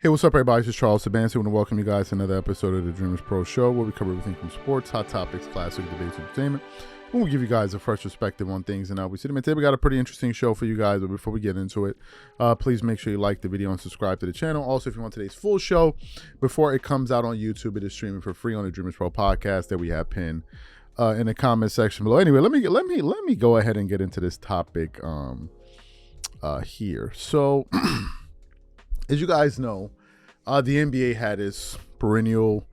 Hey, what's up, everybody? This is Charles Sabansi. I want to welcome you guys to another episode of the Dreamers Pro Show, where we cover everything from sports, hot topics, classic debates, entertainment. And we'll give you guys a fresh perspective on things. And today we got a pretty interesting show for you guys. But before we get into it, please make sure you like the video and subscribe to the channel. Also, if you want today's full show before it comes out on YouTube, it is streaming for free on the Dreamers Pro podcast that we have pinned in the comment section below. Anyway, let me go ahead and get into this topic here. So. As you guys know, the NBA had its perennial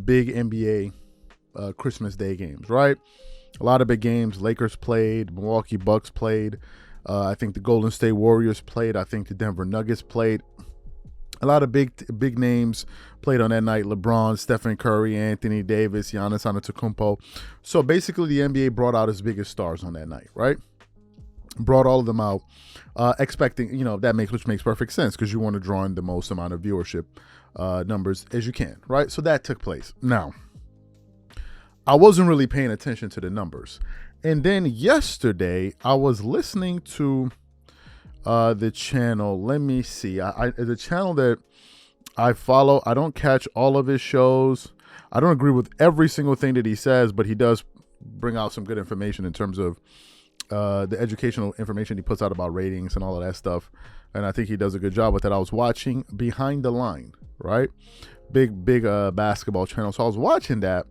big NBA Christmas Day games, right? A lot of big games. Lakers played, Milwaukee Bucks played. I think the Golden State Warriors played. I think the Denver Nuggets played. A lot of big names played on that night. LeBron, Stephen Curry, Anthony Davis, Giannis Antetokounmpo. So basically the NBA brought out its biggest stars on that night, right? Brought all of them out, expecting, which makes perfect sense because you want to draw in the most amount of viewership numbers as you can, right? So that took place. Now, I wasn't really paying attention to the numbers. And then yesterday, I was listening to the channel. Let me see. The channel that I follow, I don't catch all of his shows. I don't agree with every single thing that he says, but he does bring out some good information in terms of the educational information he puts out about ratings and all of that stuff. And I think he does a good job with that. I was watching Behind the Line, right? Big basketball channel. So I was watching that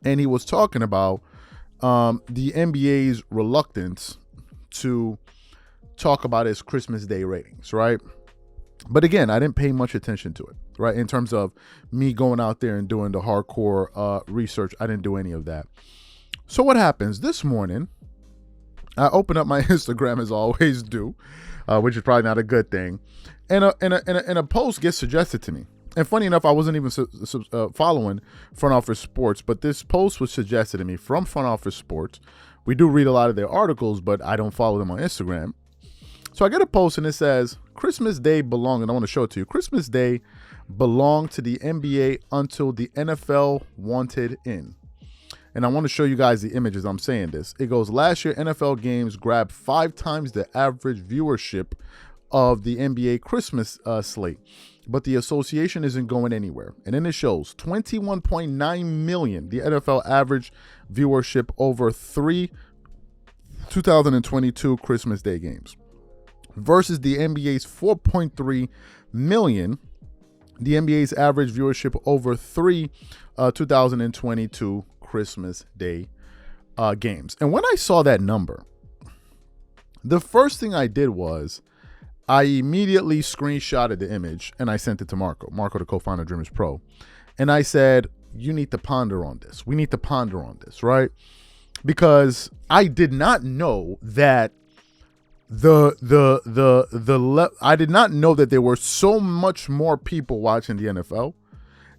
and he was talking about the NBA's reluctance to talk about its Christmas Day ratings, right? But again, I didn't pay much attention to it, right? In terms of me going out there and doing the hardcore research, I didn't do any of that. So what happens this morning? I open up my Instagram as I always do, which is probably not a good thing. And a post gets suggested to me. And funny enough, I wasn't even following Front Office Sports, but this post was suggested to me from Front Office Sports. We do read a lot of their articles, but I don't follow them on Instagram. So I get a post and it says, Christmas Day belonged, and I want to show it to you. Christmas Day belonged to the NBA until the NFL wanted in. And I want to show you guys the images. I'm saying this. It goes, last year, NFL games grabbed 5 times the average viewership of the NBA Christmas slate. But the association isn't going anywhere. And then it shows 21.9 million, the NFL average viewership over 3 2022 Christmas Day games versus the NBA's 4.3 million, the NBA's average viewership over 3 2022 Christmas Day games. And when I saw that number, the first thing I did was I immediately screenshotted the image and I sent it to Marco, the co-founder of Dreamers Pro. And I said, you need to ponder on this. We need to ponder on this, right? Because I did not know that I did not know that there were so much more people watching the NFL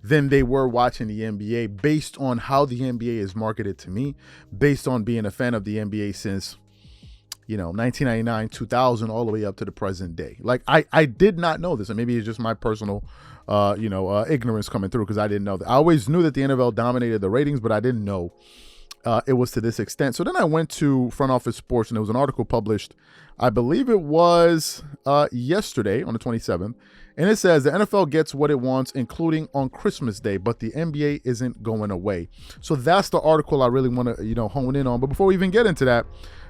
than they were watching the NBA, based on how the NBA is marketed to me, based on being a fan of the NBA since, 1999, 2000, all the way up to the present day. Like, I did not know this, and maybe it's just my personal, ignorance coming through, because I didn't know that. I always knew that the NFL dominated the ratings, but I didn't know it was to this extent. So then I went to Front Office Sports, and there was an article published, I believe it was yesterday on the 27th, and it says the NFL gets what it wants, including on Christmas Day, but the NBA isn't going away. So that's the article I really want to, hone in on. But before we even get into that,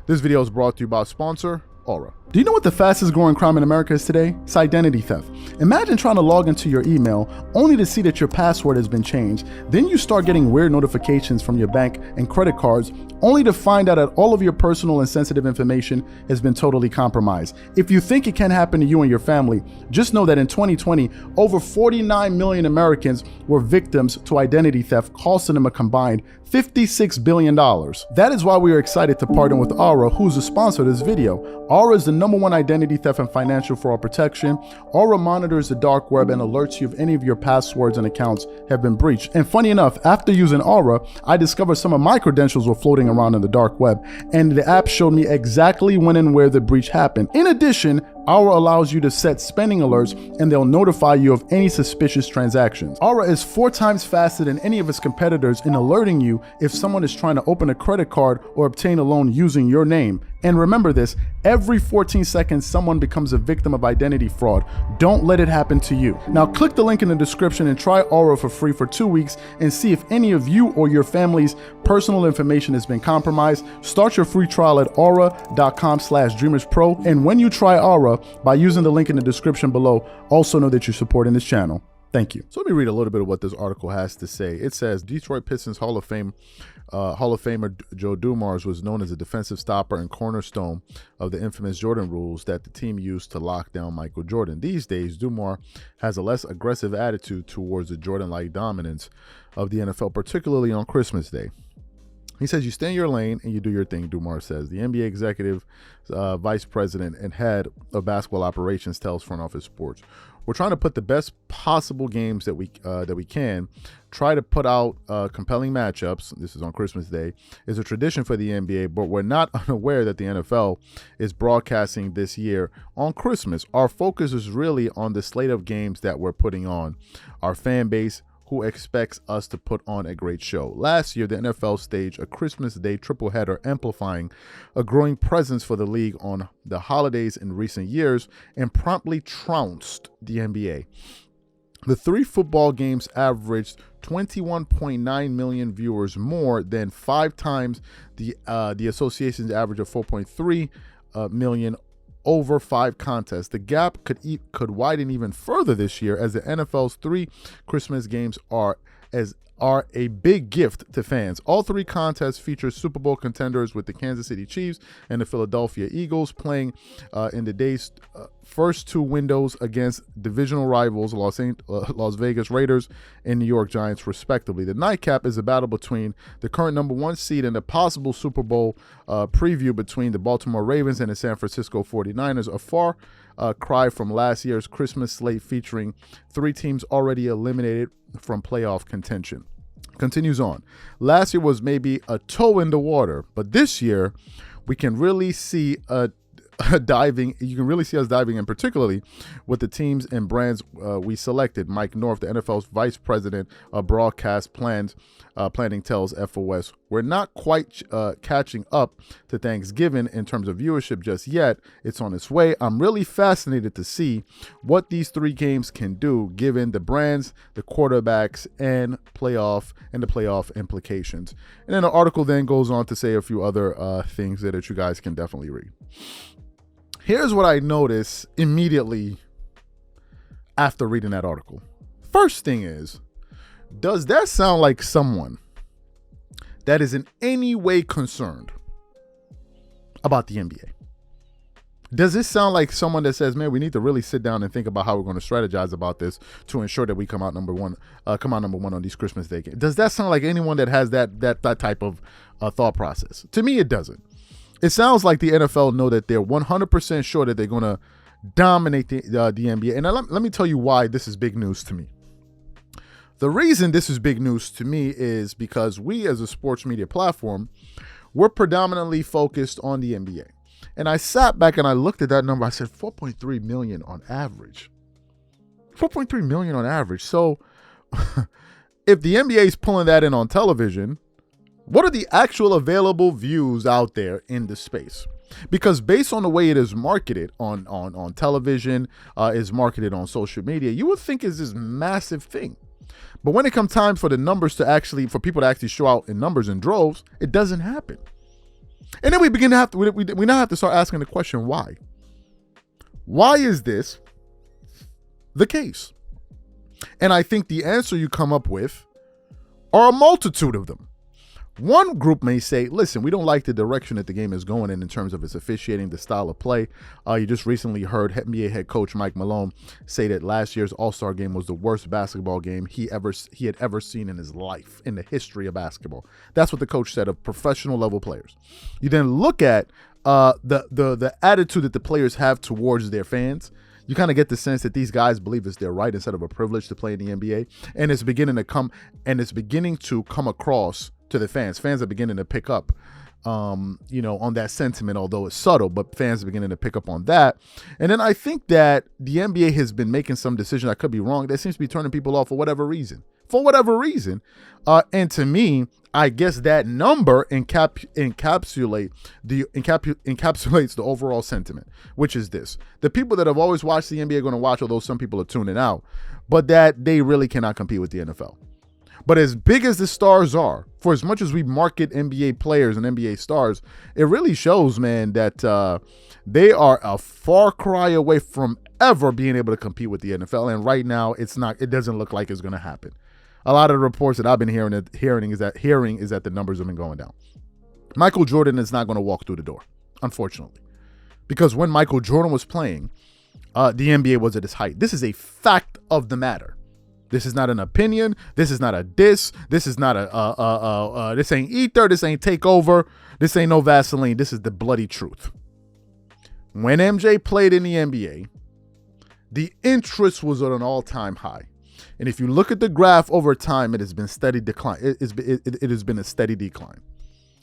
this video is brought to you by sponsor Aura. Do you know what the fastest growing crime in America is today? It's identity theft. Imagine trying to log into your email only to see that your password has been changed. Then you start getting weird notifications from your bank and credit cards, only to find out that all of your personal and sensitive information has been totally compromised. If you think it can happen to you and your family, just know that in 2020, over 49 million Americans were victims to identity theft, costing them a combined $56 billion. That is why we are excited to partner with Aura, who's the sponsor of this video. Aura is the #1 identity theft and financial fraud protection. Aura monitors the dark web and alerts you if any of your passwords and accounts have been breached. And funny enough, after using Aura, I discovered some of my credentials were floating around in the dark web, and the app showed me exactly when and where the breach happened. In addition, Aura allows you to set spending alerts and they'll notify you of any suspicious transactions. Aura is 4 times faster than any of its competitors in alerting you if someone is trying to open a credit card or obtain a loan using your name. And remember this, every 14 seconds someone becomes a victim of identity fraud. Don't let it happen to you. Now click the link in the description and try Aura for free for 2 weeks and see if any of you or your family's personal information has been compromised. Start your free trial at aura.com/DREAMERSPRO. And when you try Aura, by using the link in the description below, also know that you're supporting this channel. Thank you. So let me read a little bit of what this article has to say. It says Detroit Pistons Hall of Famer Joe Dumars was known as a defensive stopper and cornerstone of the infamous Jordan rules that the team used to lock down Michael Jordan. These days, Dumars has a less aggressive attitude towards the Jordan-like dominance of the NFL, particularly on Christmas Day. He says, you stay in your lane and you do your thing, Dumars says. The NBA executive vice president and head of basketball operations tells Front Office Sports, we're trying to put the best possible games that we can, try to put out compelling matchups. This is on Christmas Day. It's a tradition for the NBA, but we're not unaware that the NFL is broadcasting this year on Christmas. Our focus is really on the slate of games that we're putting on. Our fan base, who expects us to put on a great show. Last year, the NFL staged a Christmas Day tripleheader, amplifying a growing presence for the league on the holidays in recent years, and promptly trounced the NBA. The 3 football games averaged 21.9 million viewers, more than 5 times the association's average of 4.3 million over 5 contests. The gap could widen even further this year, as the NFL's 3 Christmas games are a big gift to fans. All 3 contests feature Super Bowl contenders, with the Kansas City Chiefs and the Philadelphia Eagles playing in the day's first 2 windows against divisional rivals Las Vegas Raiders and New York Giants, respectively. The nightcap is a battle between the current #1 seed and a possible Super Bowl preview between the Baltimore Ravens and the San Francisco 49ers, a far cry from last year's Christmas slate featuring 3 teams already eliminated from playoff contention. Continues on. Last year was maybe a toe in the water, but this year we can really see you can really see us diving in, particularly with the teams and brands we selected. Mike North, the NFL's vice president of broadcast planning, tells FOS, we're not quite catching up to Thanksgiving in terms of viewership just yet. It's on its way. I'm really fascinated to see what these 3 games can do, given the brands, the quarterbacks, and the playoff implications. And then the article then goes on to say a few other things that you guys can definitely read. Here's what I noticed immediately after reading that article. First thing is, does that sound like someone that is in any way concerned about the NBA? Does this sound like someone that says, man, we need to really sit down and think about how we're going to strategize about this to ensure that we come out number one on these Christmas Day games? Does that sound like anyone that has that type of thought process? To me, it doesn't. It sounds like the NFL know that they're 100% sure that they're going to dominate the NBA. And let me tell you why this is big news to me. The reason this is big news to me is because we, as a sports media platform, we're predominantly focused on the NBA. And I sat back and I looked at that number. I said 4.3 million on average. 4.3 million on average. So if the NBA is pulling that in on television, what are the actual available views out there in the space? Because based on the way it is marketed on television, is marketed on social media, you would think it's this massive thing. But when it comes time for the numbers for people to actually show out in numbers and droves, it doesn't happen. And then we now have to start asking the question, why? Why is this the case? And I think the answer you come up with are a multitude of them. One group may say, listen, we don't like the direction that the game is going in terms of its officiating, the style of play. You just recently heard NBA head coach Mike Malone say that last year's All-Star game was the worst basketball game he had ever seen in his life, in the history of basketball. That's what the coach said of professional level players. You then look at the attitude that the players have towards their fans. You kind of get the sense that these guys believe it's their right instead of a privilege to play in the NBA. And it's beginning to come across to the fans. Fans are beginning to pick up on that sentiment, although it's subtle, but fans are beginning to pick up on that. And then I think that the NBA has been making some decisions, I could be wrong, that seems to be turning people off for whatever reason. And to me, I guess that number encapsulates the overall sentiment, which is this: the people that have always watched the NBA are going to watch, although some people are tuning out, but that they really cannot compete with the NFL. But as big as the stars are, for as much as we market NBA players and NBA stars, it really shows, man, that they are a far cry away from ever being able to compete with the NFL. And right now, it doesn't look like it's going to happen. A lot of the reports that I've been hearing is that the numbers have been going down. Michael Jordan is not going to walk through the door, unfortunately, because when Michael Jordan was playing, the NBA was at its height. This is a fact of the matter. This is not an opinion. This is not a diss. This is not this ain't ether. This ain't takeover. This ain't no Vaseline. This is the bloody truth. When MJ played in the NBA, the interest was at an all-time high. And if you look at the graph over time, it has been steady decline. It has been a steady decline.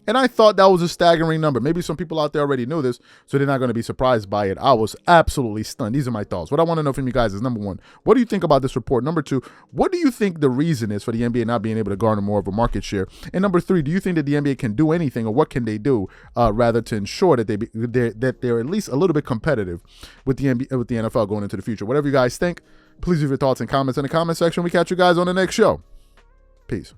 And I thought that was a staggering number. Maybe some people out there already knew this, so they're not going to be surprised by it. I was absolutely stunned. These are my thoughts. What I want to know from you guys is, number one, what do you think about this report? Number two, what do you think the reason is for the NBA not being able to garner more of a market share? And number three, do you think that the NBA can do anything, or what can they do rather to ensure that they're at least a little bit competitive with the NFL going into the future? Whatever you guys think, please leave your thoughts and comments in the comment section. We catch you guys on the next show. Peace.